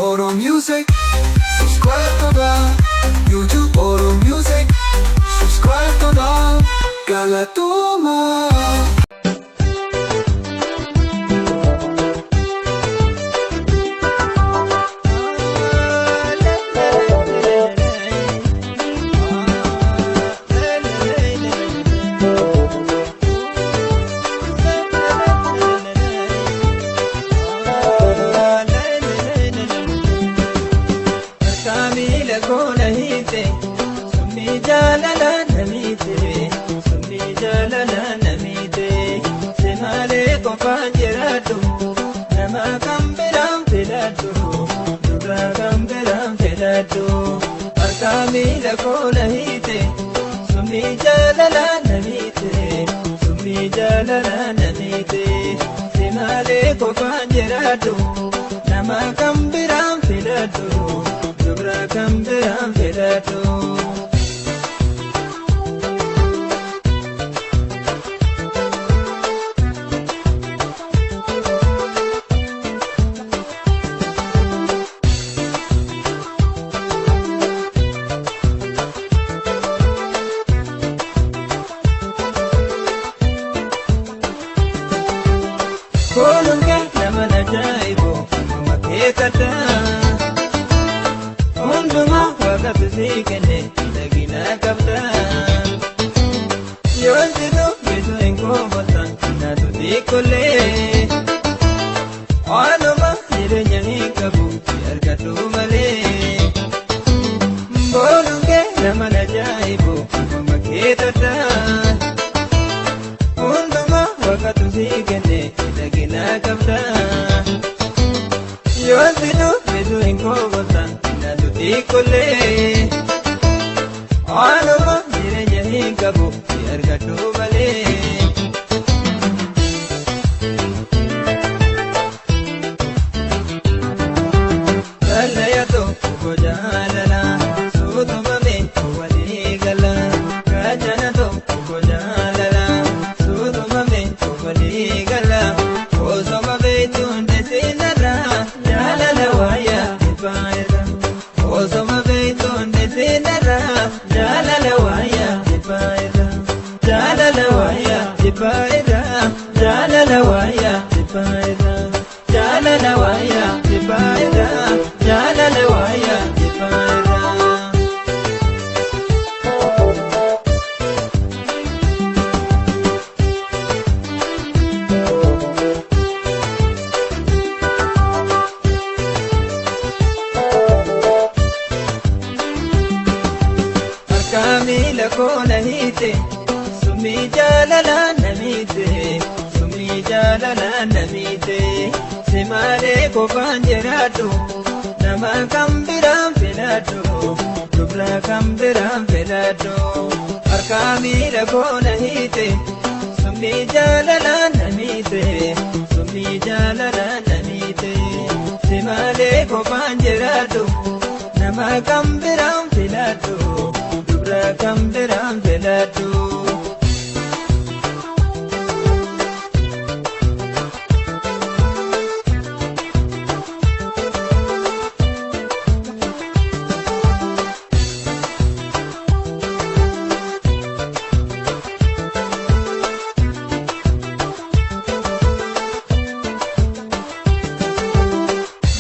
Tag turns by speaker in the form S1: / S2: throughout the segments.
S1: Oro Music. Subscribe to the YouTube Oro Music. Subscribe to the Galatuma.
S2: Arkamila kona hite, sumni jalala namite, sumni jalala namite. Simale ko panjeratu, nama kambiram filatu, dubra kambiram filatu. Kolunga namana jaibo makekata unduma wakati sikene dagina kapta yontido beso engobata na tudikole anuma nirenyangi kabu yargatu male kolunga namana jaibo makekata unduma wakati sikene dagina kapta yontido beso engobata na tudikole anuma nirenyangi kabu yargatu male Galayato gojalala sudumame wali gala gajanato gojalala sudumame wali gala osamabe tunde sinara jalala waya ibaira osamabe tunde sinara jalala waya ibaira jalala waya ibaira jalala waya ibaira jalala waya ibaira jalala waya ibaira Arkamila kona hite sumi jalala namite sumi jalala namite simale ko panjeratu nama kambiram filatu dubra kambiram filatu Arkamila kona hite sumi jalala namite sumi jalala namite simale ko panjeratu nama kambiram filatu dubra kambiram filatu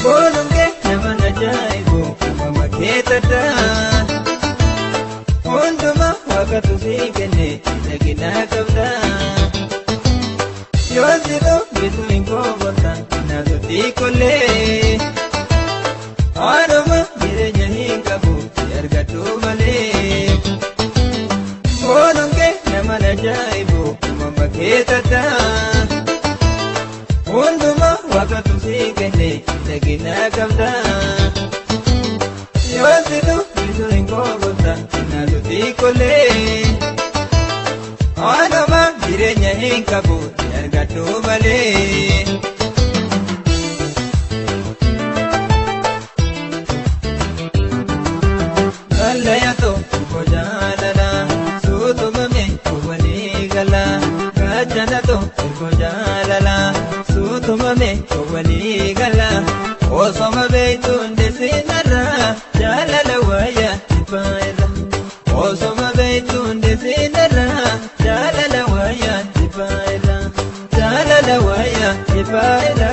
S2: Bolunge namana jaibo maketata unduma wakati sikene dagina kapta yontido beso engobata na tudikole anuma nirenyangi kabu yargatu male Bolunge namana jaibo maketata unduma wakati sikene dagina kapta yontido beso engobata na tudikole anuma nirenyangi kabu yargatu male Galayato gojalala sudumame wali gala gajanato gojalala sudumame wali gala osama betunde sinarra jaalala wayyaa tifaayirra osoma beektuun sinarra jaalala wayyaa tifaayirra jaalala wayyaa tifaayirra.